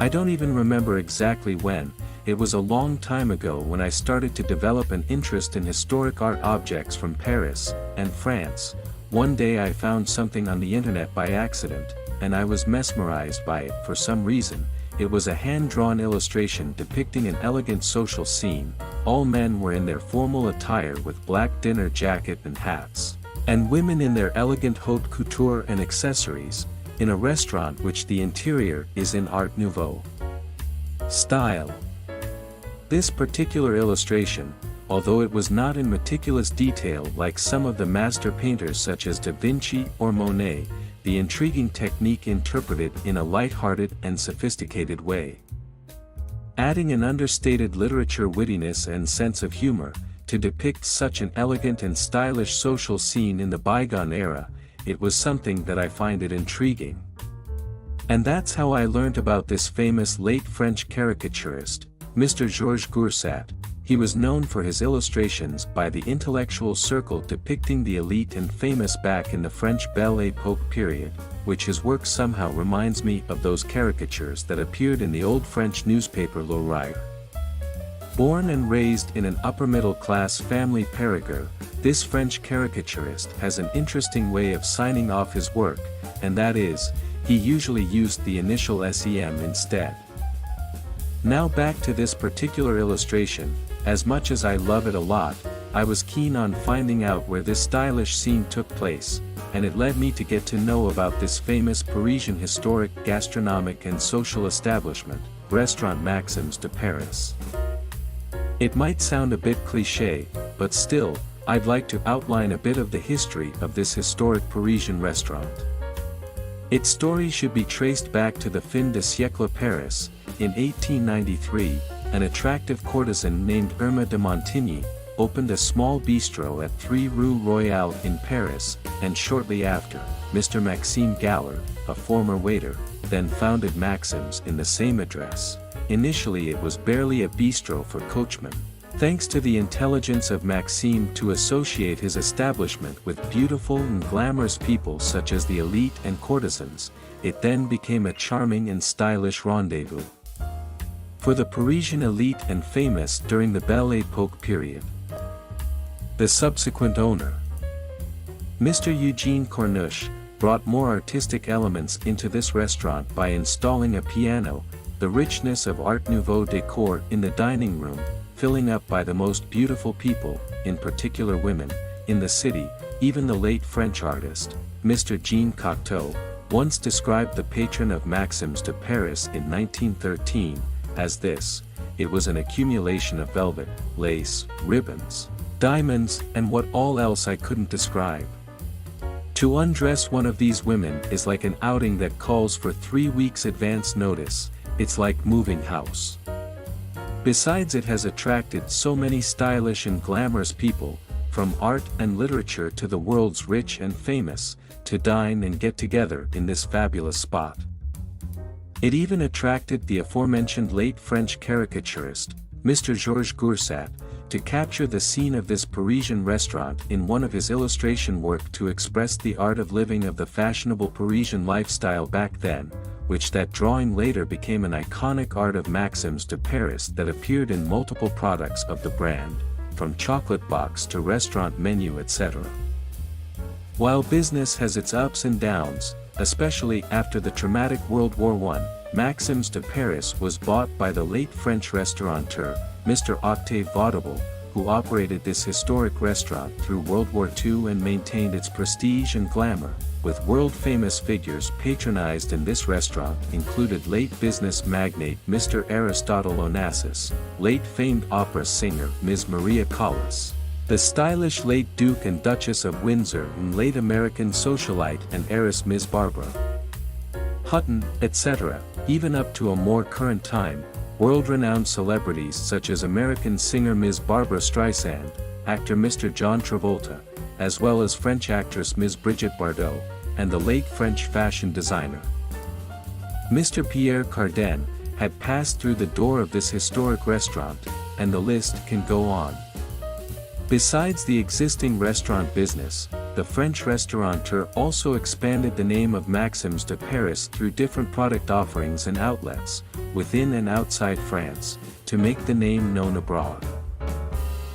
I don't even remember exactly when. It was a long time ago when I started to develop an interest in historic art objects from Paris and France. One day I found something on the internet by accident, and I was mesmerized by it for some reason. It was a hand-drawn illustration depicting an elegant social scene. All men were in their formal attire with black dinner jacket and hats, and women in their elegant haute couture and accessories, in a restaurant which the interior is in Art Nouveau style. This particular illustration, although it was not in meticulous detail like some of the master painters such as Da Vinci or Monet, the intriguing technique interpreted in a light-hearted and sophisticated way. Adding an understated literature wittiness and sense of humor, to depict such an elegant and stylish social scene in the bygone era, it was something that I find it intriguing. And that's how I learnt about this famous late French caricaturist, Mr. Georges Goursat. He was known for his illustrations by the intellectual circle depicting the elite and famous back in the French Belle Époque period, which his work somehow reminds me of those caricatures that appeared in the old French newspaper L'Oreille. Born and raised in an upper-middle-class family Périgueux, this French caricaturist has an interesting way of signing off his work, and that is, he usually used the initial SEM instead. Now back to this particular illustration. As much as I love it a lot, I was keen on finding out where this stylish scene took place, and it led me to get to know about this famous Parisian historic gastronomic and social establishment, Restaurant Maxims de Paris. It might sound a bit cliché, but still, I'd like to outline a bit of the history of this historic Parisian restaurant. Its story should be traced back to the fin de siècle Paris. In 1893, an attractive courtesan named Irma de Montigny opened a small bistro at 3 Rue Royale in Paris, and shortly after, Mr. Maxim Galler, a former waiter, then founded Maxim's in the same address. Initially it was barely a bistro for coachmen. Thanks to the intelligence of Maxim to associate his establishment with beautiful and glamorous people such as the elite and courtesans, it then became a charming and stylish rendezvous for the Parisian elite and famous during the Belle Époque period. The subsequent owner, Mr. Eugene Cornuche, brought more artistic elements into this restaurant by installing a piano, the richness of Art Nouveau décor in the dining room, filling up by the most beautiful people, in particular women, in the city. Even the late French artist, Mr. Jean Cocteau, once described the patron of Maxims de Paris in 1913, as this: it was an accumulation of velvet, lace, ribbons, diamonds, and what all else I couldn't describe. To undress one of these women is like an outing that calls for 3 weeks advance notice. It's like moving house. Besides, it has attracted so many stylish and glamorous people, from art and literature to the world's rich and famous, to dine and get together in this fabulous spot. It even attracted the aforementioned late French caricaturist, Mr. Georges Goursat, to capture the scene of this Parisian restaurant in one of his illustration work to express the art of living of the fashionable Parisian lifestyle back then, which that drawing later became an iconic art of Maxims de Paris that appeared in multiple products of the brand, from chocolate box to restaurant menu, etc. While business has its ups and downs, especially after the traumatic World War I, Maxims de Paris was bought by the late French restaurateur, Mr. Octave Vaudeville, who operated this historic restaurant through World War II and maintained its prestige and glamour, with world-famous figures patronized in this restaurant included late business magnate Mr. Aristotle Onassis, late famed opera singer Ms. Maria Callas, the stylish late Duke and Duchess of Windsor, and late American socialite and heiress Ms. Barbara Hutton, etc., even up to a more current time, world-renowned celebrities such as American singer Ms. Barbara Streisand, actor Mr. John Travolta, as well as French actress Ms. Brigitte Bardot, and the late French fashion designer Mr. Pierre Cardin, had passed through the door of this historic restaurant, and the list can go on. Besides the existing restaurant business, the French restaurateur also expanded the name of Maxims de Paris through different product offerings and outlets, within and outside France, to make the name known abroad.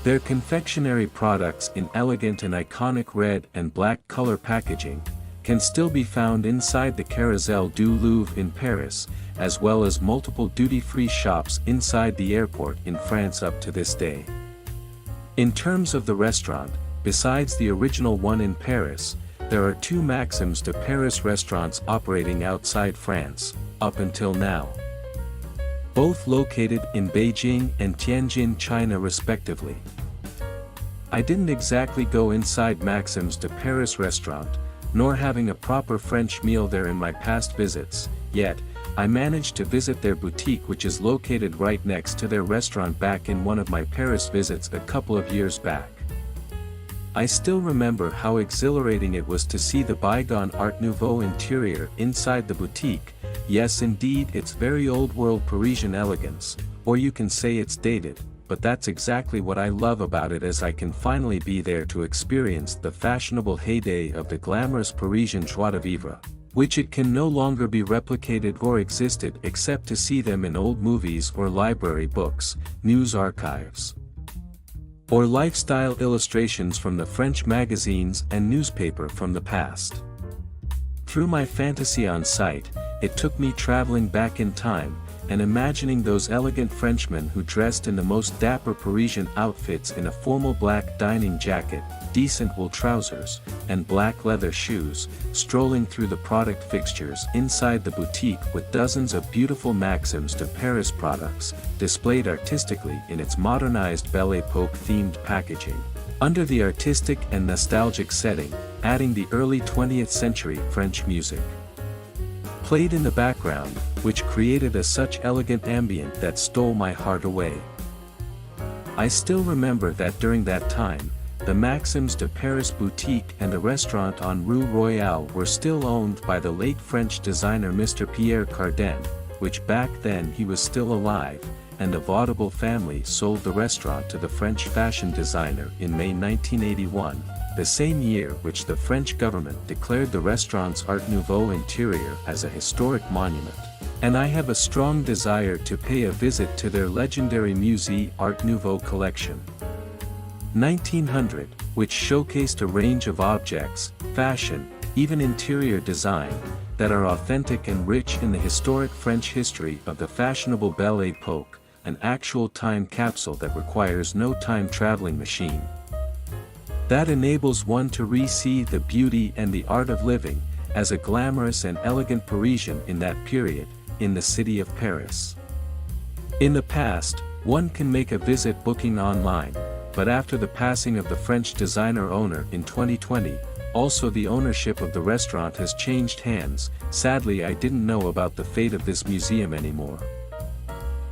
Their confectionery products in elegant and iconic red and black color packaging can still be found inside the Carrousel du Louvre in Paris, as well as multiple duty-free shops inside the airport in France up to this day. In terms of the restaurant, besides the original one in Paris, there are two Maxims de Paris restaurants operating outside France, up until now. Both located in Beijing and Tianjin, China respectively. I didn't exactly go inside Maxim's de Paris restaurant, nor having a proper French meal there in my past visits, yet, I managed to visit their boutique, which is located right next to their restaurant back in one of my Paris visits a couple of years back. I still remember how exhilarating it was to see the bygone Art Nouveau interior inside the boutique. Yes, indeed, it's very old-world Parisian elegance, or you can say it's dated, but that's exactly what I love about it, as I can finally be there to experience the fashionable heyday of the glamorous Parisian joie de vivre, which it can no longer be replicated or existed except to see them in old movies or library books, news archives, or lifestyle illustrations from the French magazines and newspaper from the past. Through my fantasy on site, it took me traveling back in time, and imagining those elegant Frenchmen who dressed in the most dapper Parisian outfits in a formal black dining jacket, decent wool trousers, and black leather shoes, strolling through the product fixtures inside the boutique with dozens of beautiful Maxims de Paris products, displayed artistically in its modernized Belle Époque themed packaging, under the artistic and nostalgic setting, adding the early 20th century French music played in the background, which created a such elegant ambient that stole my heart away. I still remember that during that time, the Maxims de Paris boutique and a restaurant on Rue Royale were still owned by the late French designer Mr. Pierre Cardin, which back then he was still alive, and the Vaudeville family sold the restaurant to the French fashion designer in May 1981, the same year which the French government declared the restaurant's Art Nouveau interior as a historic monument. And I have a strong desire to pay a visit to their legendary Musée Art Nouveau collection 1900, which showcased a range of objects, fashion, even interior design, that are authentic and rich in the historic French history of the fashionable Belle Époque, an actual time capsule that requires no time-traveling machine. That enables one to re-see the beauty and the art of living, as a glamorous and elegant Parisian in that period, in the city of Paris. In the past, one can make a visit booking online, but after the passing of the French designer owner in 2020, also the ownership of the restaurant has changed hands. Sadly, I didn't know about the fate of this museum anymore.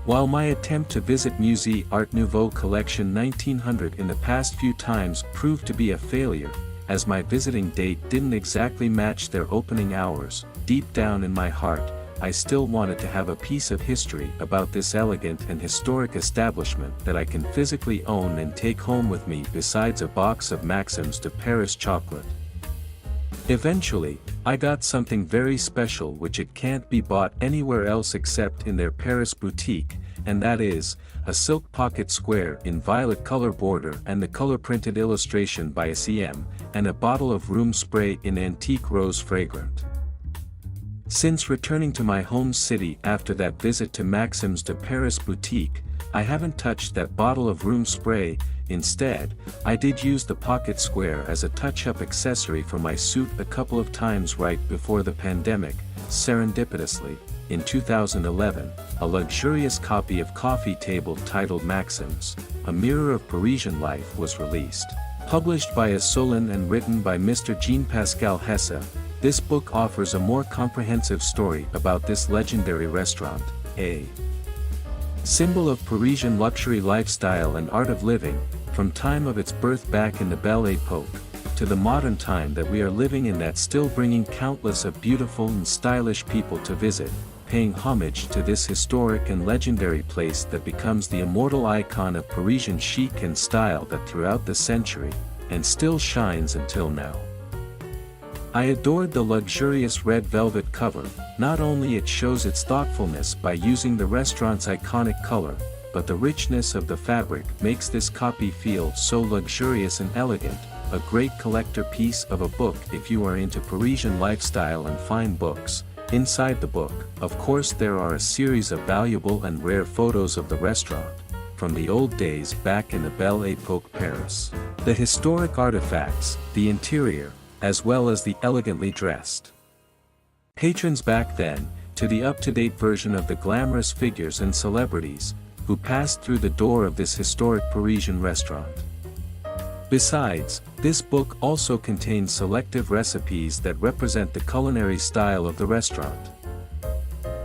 While my attempt to visit Musée Art Nouveau collection 1900 in the past few times proved to be a failure, as my visiting date didn't exactly match their opening hours, deep down in my heart, I still wanted to have a piece of history about this elegant and historic establishment that I can physically own and take home with me, besides a box of Maxims de Paris chocolate. Eventually, I got something very special which it can't be bought anywhere else except in their Paris boutique, and that is, a silk pocket square in violet color border and the color printed illustration by SEM, and a bottle of room spray in antique rose fragrant. Since returning to my home city after that visit to Maxim's de Paris boutique, I haven't touched that bottle of room spray. Instead, I did use the pocket square as a touch-up accessory for my suit a couple of times right before the pandemic. Serendipitously, in 2011, a luxurious copy of Coffee Table titled Maxims, A Mirror of Parisian Life was released. Published by Assolin and written by Mr. Jean-Pascal Hesse, this book offers a more comprehensive story about this legendary restaurant, a symbol of Parisian luxury lifestyle and art of living, from time of its birth back in the Belle Époque, to the modern time that we are living in, that still bringing countless of beautiful and stylish people to visit, paying homage to this historic and legendary place that becomes the immortal icon of Parisian chic and style that throughout the century, and still shines until now. I adored the luxurious red velvet cover. Not only it shows its thoughtfulness by using the restaurant's iconic color, but the richness of the fabric makes this copy feel so luxurious and elegant, a great collector piece of a book if you are into Parisian lifestyle and fine books. Inside the book, of course, there are a series of valuable and rare photos of the restaurant, from the old days back in the Belle Époque Paris. The historic artifacts, the interior, as well as the elegantly dressed patrons back then, to the up-to-date version of the glamorous figures and celebrities who passed through the door of this historic Parisian restaurant. Besides, this book also contains selective recipes that represent the culinary style of the restaurant,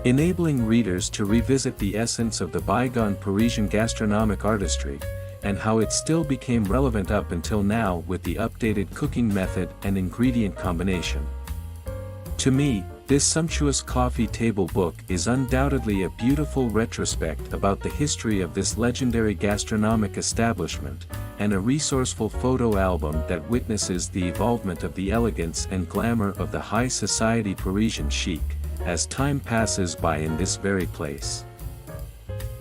enabling readers to revisit the essence of the bygone Parisian gastronomic artistry, and how it still became relevant up until now with the updated cooking method and ingredient combination. To me, this sumptuous coffee table book is undoubtedly a beautiful retrospect about the history of this legendary gastronomic establishment, and a resourceful photo album that witnesses the evolvement of the elegance and glamour of the high society Parisian chic, as time passes by in this very place.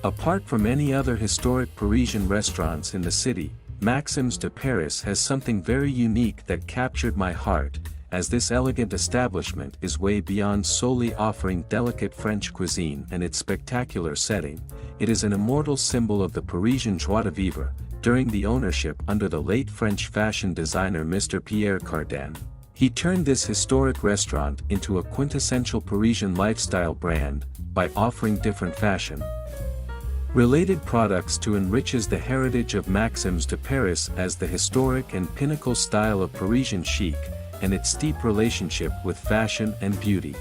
Apart from any other historic Parisian restaurants in the city, Maxim's de Paris has something very unique that captured my heart, as this elegant establishment is way beyond solely offering delicate French cuisine and its spectacular setting. It is an immortal symbol of the Parisian joie de vivre, during the ownership under the late French fashion designer Mr. Pierre Cardin. He turned this historic restaurant into a quintessential Parisian lifestyle brand, by offering different fashion related products to enriches the heritage of Maxim's de Paris as the historic and pinnacle style of Parisian chic, and its deep relationship with fashion and beauty.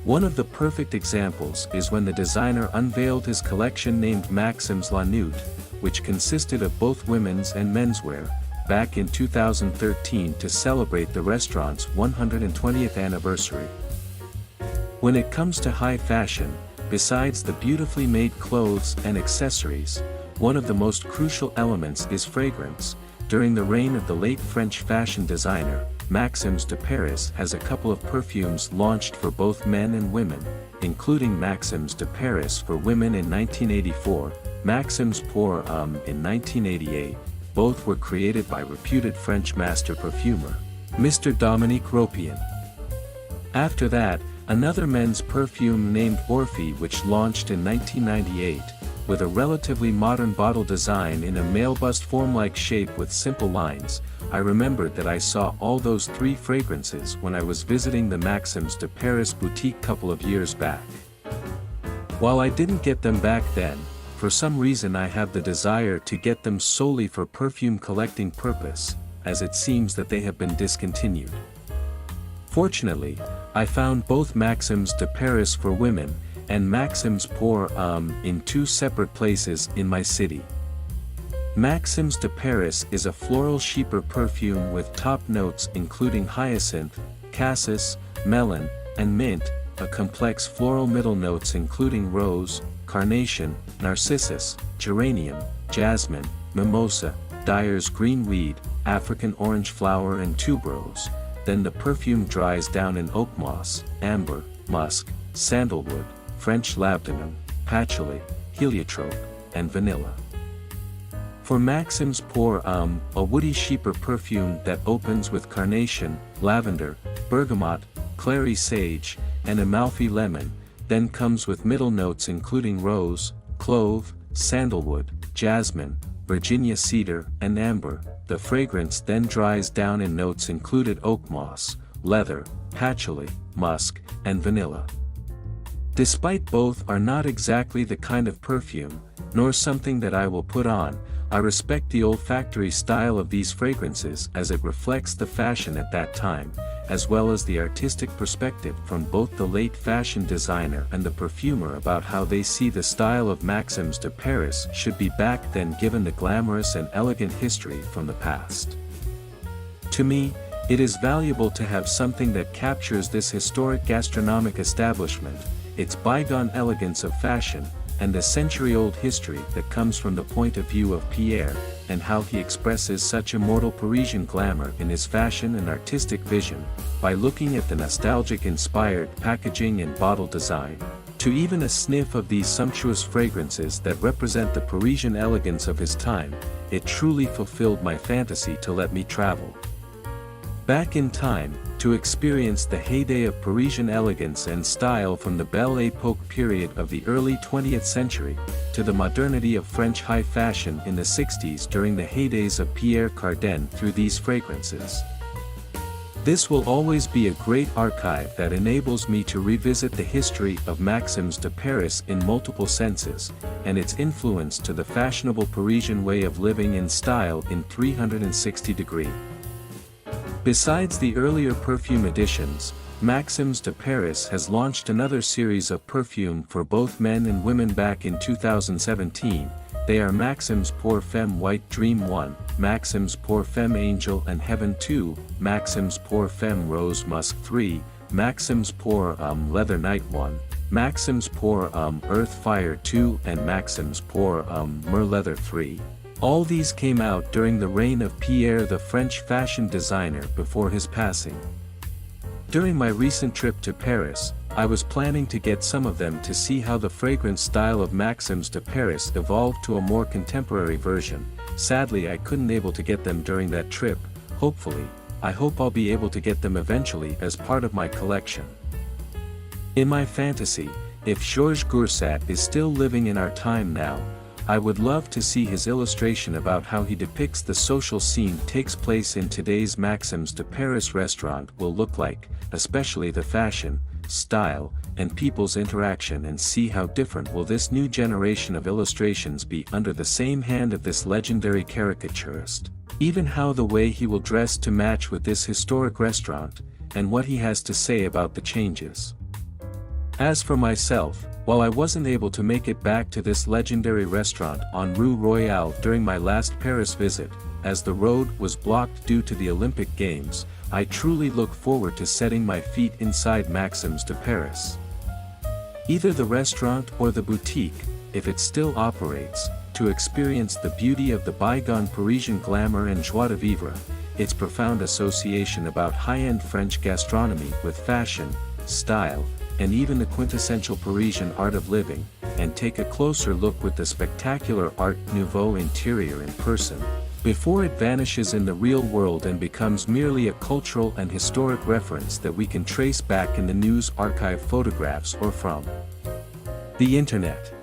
One of the perfect examples is when the designer unveiled his collection named Maxim's La Nuit, which consisted of both women's and menswear, back in 2013 to celebrate the restaurant's 120th anniversary. When it comes to high fashion, besides the beautifully made clothes and accessories, one of the most crucial elements is fragrance. During the reign of the late French fashion designer, Maxim's de Paris has a couple of perfumes launched for both men and women, including Maxim's de Paris for women in 1984, Maxim's pour Homme in 1988. Both were created by reputed French master perfumer, Mr. Dominique Ropian. After that, another men's perfume named Orphe, which launched in 1998, with a relatively modern bottle design in a male bust form-like shape with simple lines. I remembered that I saw all those three fragrances when I was visiting the Maxim's de Paris boutique couple of years back. While I didn't get them back then, for some reason I have the desire to get them solely for perfume collecting purpose, as it seems that they have been discontinued. Fortunately, I found both Maxim's de Paris for women, and Maxim's pour Homme in two separate places in my city. Maxim's de Paris is a floral chypre perfume with top notes including hyacinth, cassis, melon, and mint, a complex floral middle notes including rose, carnation, narcissus, geranium, jasmine, mimosa, dyer's green weed, African orange flower and tuberose. Then the perfume dries down in oak moss, amber, musk, sandalwood, French labdanum, patchouli, heliotrope, and vanilla. For Maxim's pour Homme, a woody chypre perfume that opens with carnation, lavender, bergamot, clary sage, and Amalfi lemon, then comes with middle notes including rose, clove, sandalwood, jasmine, Virginia cedar, and amber. The fragrance then dries down in notes included oak moss, leather, patchouli, musk, and vanilla. Despite both are not exactly the kind of perfume, nor something that I will put on, I respect the olfactory style of these fragrances as it reflects the fashion at that time, as well as the artistic perspective from both the late fashion designer and the perfumer about how they see the style of Maxim's de Paris should be back then given the glamorous and elegant history from the past. To me, it is valuable to have something that captures this historic gastronomic establishment, its bygone elegance of fashion, and the century-old history that comes from the point of view of Pierre, and how he expresses such immortal Parisian glamour in his fashion and artistic vision, by looking at the nostalgic-inspired packaging and bottle design, to even a sniff of these sumptuous fragrances that represent the Parisian elegance of his time. It truly fulfilled my fantasy to let me travel back in time, to experience the heyday of Parisian elegance and style from the Belle Époque period of the early 20th century, to the modernity of French high fashion in the 60s during the heydays of Pierre Cardin through these fragrances. This will always be a great archive that enables me to revisit the history of Maxim's de Paris in multiple senses, and its influence to the fashionable Parisian way of living and style in 360 degrees. Besides the earlier perfume editions, Maxim's de Paris has launched another series of perfume for both men and women back in 2017. They are Maxim's Pour Femme White Dream 1, Maxim's Pour Femme Angel and Heaven 2, Maxim's Pour Femme Rose Musk 3, Maxim's Pour Leather Night 1, Maxim's Pour Earth Fire 2 and Maxim's Pour Mer Leather 3. All these came out during the reign of Pierre, the French fashion designer, before his passing. During my recent trip to Paris, I was planning to get some of them to see how the fragrance style of Maxim's de Paris evolved to a more contemporary version. Sadly, I couldn't able to get them during that trip. Hopefully, I hope I'll be able to get them eventually as part of my collection. In my fantasy, if Georges Goursat is still living in our time now, I would love to see his illustration about how he depicts the social scene takes place in today's Maxim's de Paris restaurant will look like, especially the fashion, style, and people's interaction, and see how different will this new generation of illustrations be under the same hand of this legendary caricaturist. Even how the way he will dress to match with this historic restaurant, and what he has to say about the changes. As for myself, while I wasn't able to make it back to this legendary restaurant on Rue Royale during my last Paris visit, as the road was blocked due to the Olympic Games, I truly look forward to setting my feet inside Maxim's de Paris. Either the restaurant or the boutique, if it still operates, to experience the beauty of the bygone Parisian glamour and joie de vivre, its profound association about high-end French gastronomy with fashion, style, and even the quintessential Parisian art of living, and take a closer look with the spectacular Art Nouveau interior in person, before it vanishes in the real world and becomes merely a cultural and historic reference that we can trace back in the news archive photographs or from the internet.